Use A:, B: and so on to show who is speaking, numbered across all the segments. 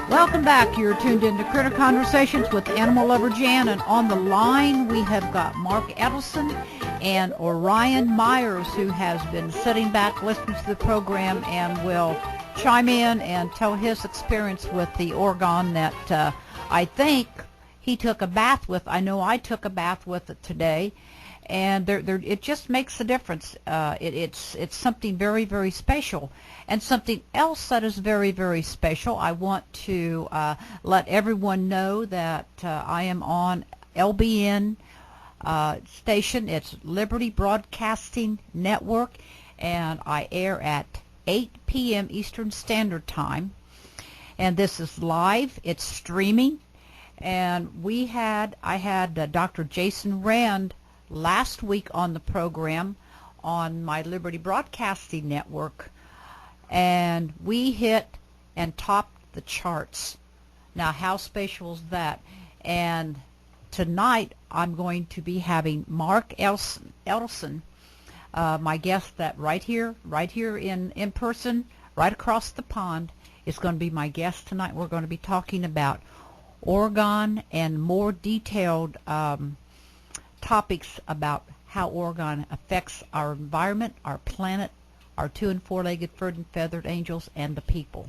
A: Welcome back. You're tuned into Critter Conversations with Animal Lover Jan, and on the line we have got Mark Edelson and Orion Myers, who has been sitting back listening to the program and will chime in and tell his experience with the orgone that I think he took a bath with. I know I took a bath with it today, and it just makes a difference. It's something very, very special. And something else that is very, very special, I want to let everyone know that I am on LBN station. It's Liberty Broadcasting Network, and I air at 8 p.m. Eastern Standard Time. And this is live. It's streaming. And I had Dr. Jason Rand last week on the program on my Liberty Broadcasting Network, and we hit and topped the charts. Now, how special is that? And tonight I'm going to be having Mark Edelson, my guest that right here in person, right across the pond, is going to be my guest tonight. We're going to be talking about orgone and more detailed topics about how orgone affects our environment, our planet, our two- and four-legged, furred and feathered angels, and the people.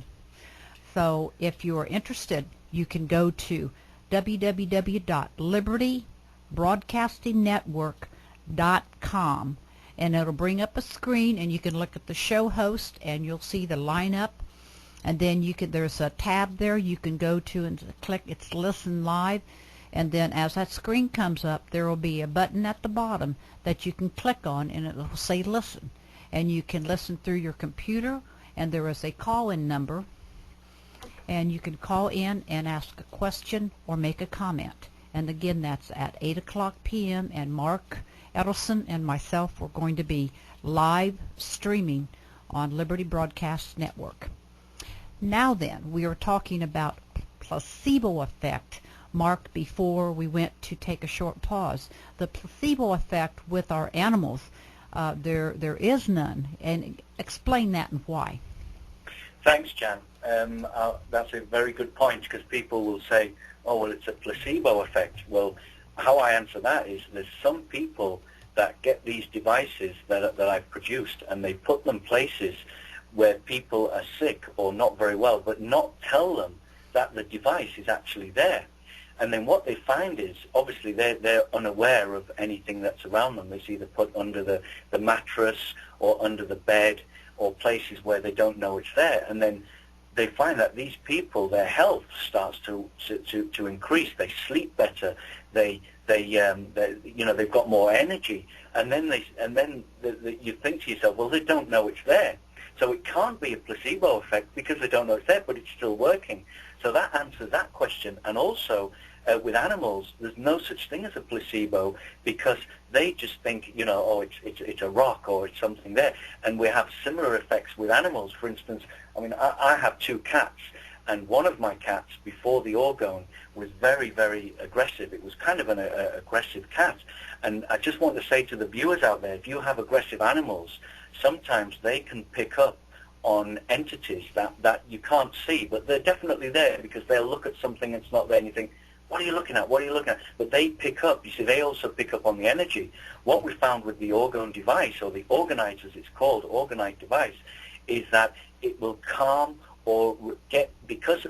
A: So if you are interested, you can go to www.libertybroadcastingnetwork.com, and it'll bring up a screen, and you can look at the show host, and you'll see the lineup. And then there's a tab there you can go to and click it's Listen Live. And then as that screen comes up, there will be a button at the bottom that you can click on, and it will say Listen. And you can listen through your computer, and there is a call-in number, and you can call in and ask a question or make a comment. And again, that's at 8 o'clock p.m., and Mark Edelson and myself are going to be live streaming on Liberty Broadcast Network. Now then, we are talking about placebo effect. Mark, before we went to take a short pause, the placebo effect with our animals, there is none. And explain that and why.
B: Thanks, Jan. That's a very good point, because people will say, oh, well, it's a placebo effect. Well, how I answer that is there's some people that get these devices that I've produced, and they put them places where people are sick or not very well, but not tell them that the device is actually there. And then what they find is, obviously, they're unaware of anything that's around them. It's either put under the mattress or under the bed or places where they don't know it's there. And then they find that these people, their health starts to increase. They sleep better. They've got more energy. And then you think to yourself, well, they don't know it's there. So it can't be a placebo effect because they don't know it's there, but it's still working. So that answers that question. And also, with animals, there's no such thing as a placebo, because they just think, oh, it's a rock or it's something there. And we have similar effects with animals. For instance, I have two cats, and one of my cats before the orgone was very, very aggressive. It was kind of an aggressive cat. And I just want to say to the viewers out there, if you have aggressive animals, sometimes they can pick up on entities that you can't see, but they're definitely there, because they'll look at something that's not there and you think, what are you looking at? What are you looking at? But they pick up. You see, they also pick up on the energy. What we found with the orgone device, or the orgonite as it's called, orgonite device, is that it will calm or get, because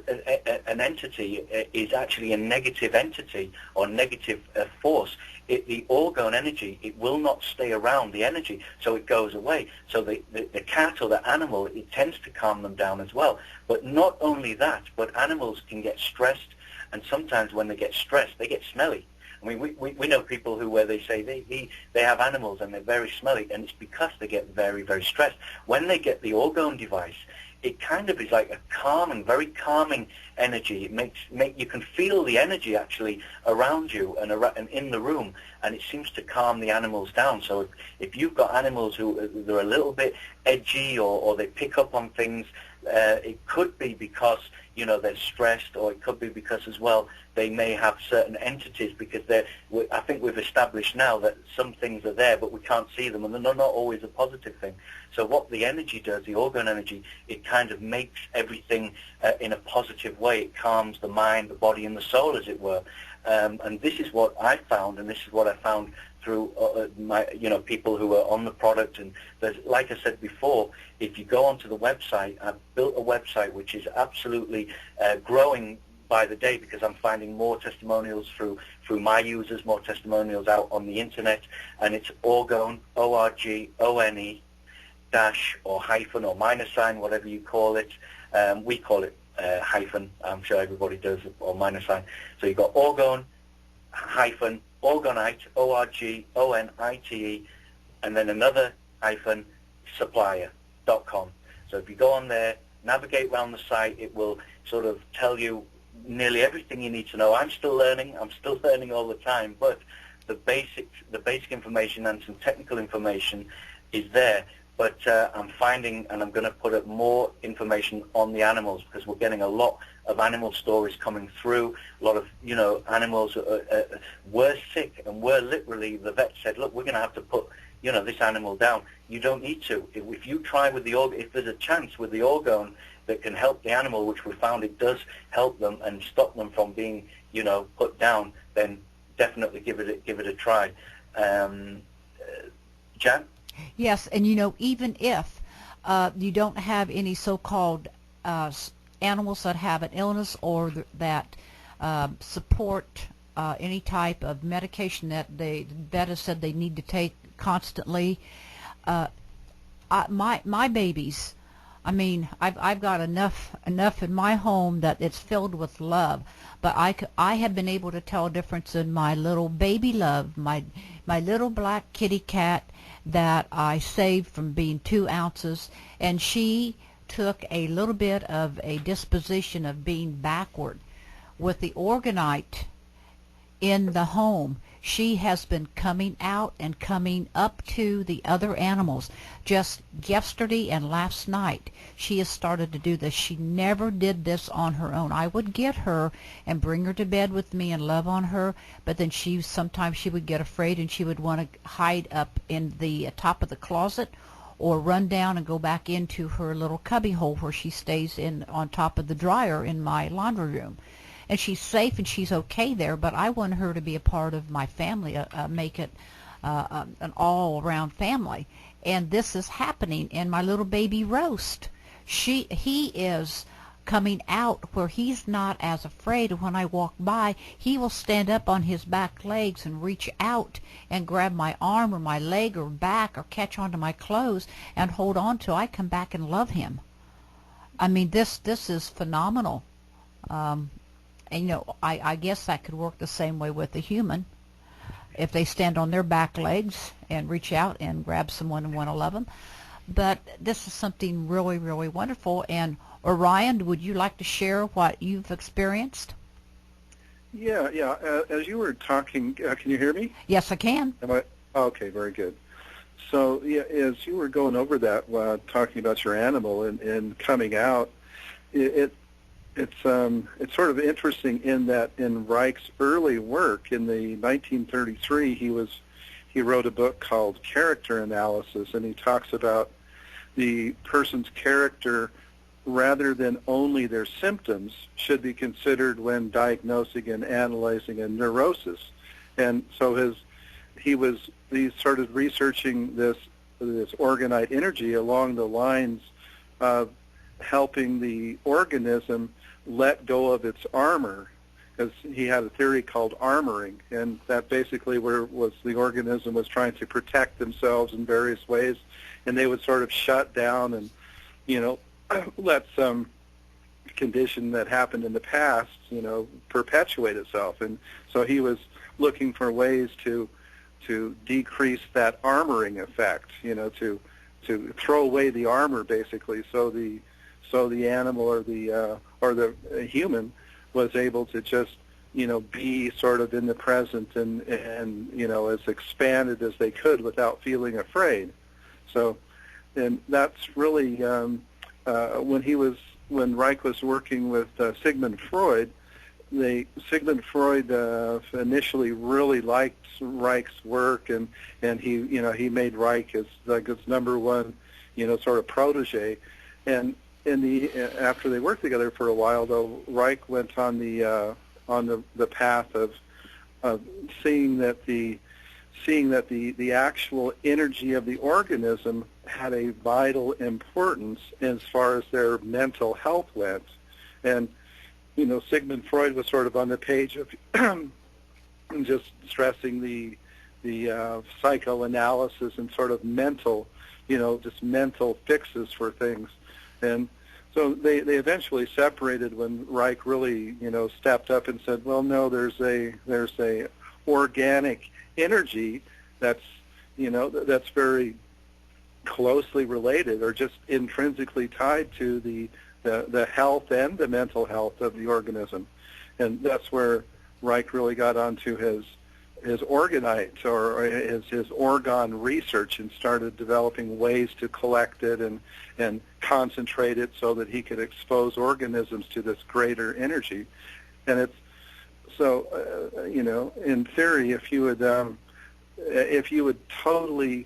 B: an entity is actually a negative entity or negative force, the orgone energy, it will not stay around the energy, so it goes away. So the cat or the animal, it tends to calm them down as well. But not only that, but animals can get stressed, and sometimes when they get stressed, they get smelly. I mean, we know people where they say they have animals and they're very smelly, and it's because they get very, very stressed. When they get the orgone device, it kind of is like a calming, very calming energy. It you can feel the energy actually around you and in the room, and it seems to calm the animals down. So if you've got animals who they're a little bit edgy or they pick up on things, It could be because, you know, they're stressed, or it could be because as well they may have certain entities, because I think we've established now that some things are there but we can't see them, and they're not always a positive thing. So what the energy does, the orgone energy, it kind of makes everything in a positive way. It calms the mind, the body, and the soul, as it were. And this is what I found, and this is what I found through my, you know, people who are on the product. And there's, like I said before, if you go onto the website, I've built a website which is absolutely growing by the day, because I'm finding more testimonials through my users, more testimonials out on the internet, and it's orgone, O-R-G-O-N-E, dash or hyphen or minus sign, whatever you call it. We call it hyphen, I'm sure everybody does, or minus sign. So you've got orgone, hyphen, orgonite, O-R-G-O-N-I-T-E, and then another hyphen, supplier.com. So if you go on there, navigate around the site, it will sort of tell you nearly everything you need to know. I'm still learning all the time, but the basic information and some technical information is there. But I'm finding, and I'm going to put up more information on the animals, because we're getting a lot of animal stories coming through. A lot of, you know, animals were sick, and were literally, the vet said, look, we're going to have to put, you know, this animal down. You don't need to. If you try with the if there's a chance with the orgone that can help the animal, which we found it does help them and stop them from being, you know, put down, then definitely give it a try. Jan?
A: Yes, and you know, even if you don't have any so-called animals that have an illness, or that support any type of medication that the vet has said they need to take constantly, my babies, I mean, I've got enough in my home that it's filled with love, but I have been able to tell a difference in my little baby love, my little black kitty cat that I saved from being 2 ounces, and she took a little bit of a disposition of being backward. With the orgonite in the home, she has been coming out and coming up to the other animals. Just yesterday and last night, she has started to do this. She never did this on her own. I would get her and bring her to bed with me and love on her, but then sometimes she would get afraid, and she would want to hide up in the top of the closet, or run down and go back into her little cubby hole where she stays on top of the dryer in my laundry room. And she's safe and she's okay there, but I want her to be a part of my family, make it an all-around family. And this is happening in my little baby Roast. He is coming out where he's not as afraid. When I walk by, he will stand up on his back legs and reach out and grab my arm or my leg or back, or catch onto my clothes and hold on to. I come back and love him. I mean, this is phenomenal. And, you know, I guess that could work the same way with the human. If they stand on their back legs and reach out and grab someone and want to love them. But this is something really, really wonderful. And Orion, would you like to share what you've experienced?
C: Yeah. As you were talking, can you hear me?
A: Yes, I can.
C: Okay, very good. So, yeah, as you were going over that, talking about your animal and coming out, it's sort of interesting in that in Reich's early work in the 1933, he wrote a book called Character Analysis, and he talks about the person's character rather than only their symptoms should be considered when diagnosing and analyzing a neurosis. And so he started researching this orgonite energy along the lines of helping the organism let go of its armor, because he had a theory called armoring, and that basically was the organism was trying to protect themselves in various ways, and they would sort of shut down and, you know, let some condition that happened in the past, you know, perpetuate itself. And so he was looking for ways to decrease that armoring effect, you know, to throw away the armor basically, so the animal or the human was able to just, you know, be sort of in the present and you know, as expanded as they could without feeling afraid. So, and that's really when Reich was working with Sigmund Freud, Sigmund Freud initially really liked Reich's work, and he made Reich his number one sort of protege, and after they worked together for a while, though, Reich went on the path of seeing that the actual energy of the organism had a vital importance as far as their mental health went. And Sigmund Freud was sort of on the page of just stressing the psychoanalysis and sort of mental, just mental fixes for things. And so they eventually separated when Reich really, stepped up and said, well, no, there's a organic energy that's very closely related or just intrinsically tied to the health and the mental health of the organism. And that's where Reich really got onto his orgonite or his orgone research and started developing ways to collect it and concentrate it so that he could expose organisms to this greater energy. And it's so in theory, if you would totally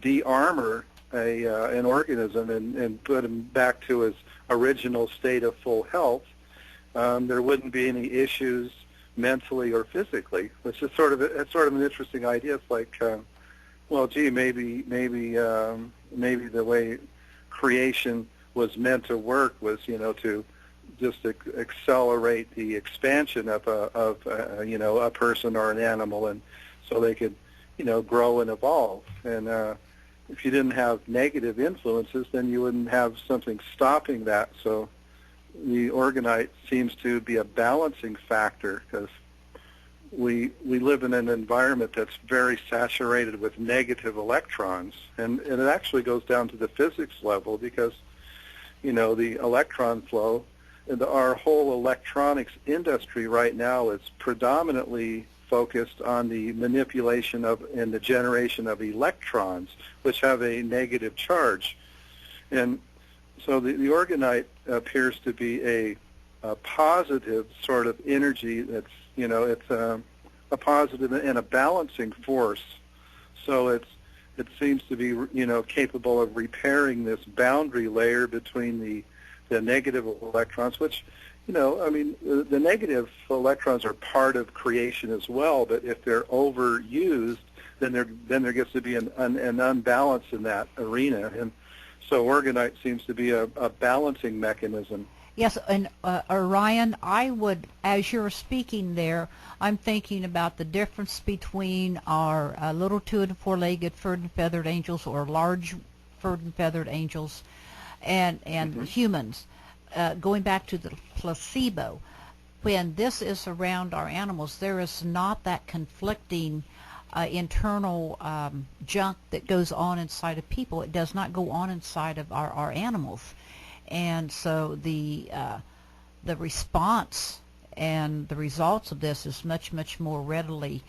C: de-armor an organism and put him back to his original state of full health, there wouldn't be any issues mentally or physically, which is sort of an interesting idea. It's like, well, gee, maybe the way creation was meant to work was, to just accelerate the expansion of a person or an animal, and so they could, grow and evolve. And if you didn't have negative influences, then you wouldn't have something stopping that. So the orgonite seems to be a balancing factor, because we live in an environment that's very saturated with negative electrons, and it actually goes down to the physics level, because the electron flow, our whole electronics industry right now is predominantly focused on the manipulation of and the generation of electrons, which have a negative charge. And so the orgonite appears to be a positive sort of energy that's, it's a positive and a balancing force. So it seems to be, capable of repairing this boundary layer between the negative electrons, which, the negative electrons are part of creation as well, but if they're overused, then there gets to be an unbalance in that arena. And so orgonite seems to be a balancing mechanism.
A: Yes, and Orion, I would, as you're speaking there, I'm thinking about the difference between our little 2- and 4-legged furred and feathered angels, or large furred and feathered angels, and
C: Mm-hmm.
A: humans. Going back to the placebo, when this is around our animals, there is not that conflicting internal junk that goes on inside of people. It does not go on inside of our animals. And so the response and the results of this is much, much more readily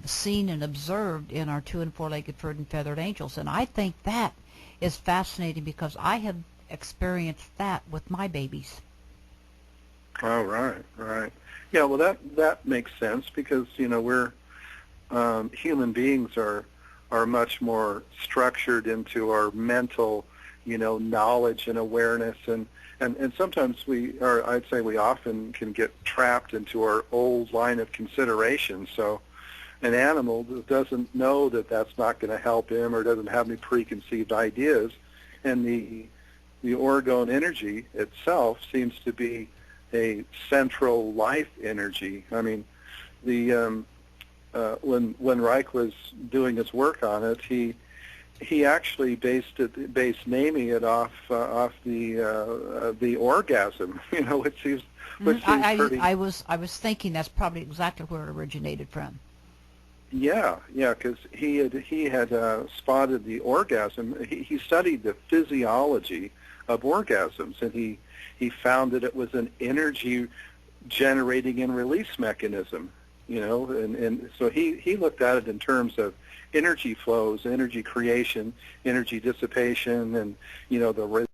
A: seen and observed in our 2- and 4-legged furred and feathered angels. And I think that is fascinating, because I have experienced that with my babies.
C: Oh, right. Yeah, well, that makes sense, because we're human beings are much more structured into our mental, knowledge and awareness, and sometimes I'd say we often can get trapped into our old line of consideration. So an animal doesn't know that that's not going to help him, or doesn't have any preconceived ideas, and the orgone energy itself seems to be a central life energy. I mean, when Reich was doing his work on it, he actually based naming it off the orgasm, which seems pretty.
A: I was thinking that's probably exactly where it originated from.
C: Yeah, because he had spotted the orgasm. He studied the physiology of orgasms, and he found that it was an energy generating and release mechanism. And so he looked at it in terms of energy flows, energy creation, energy dissipation, and the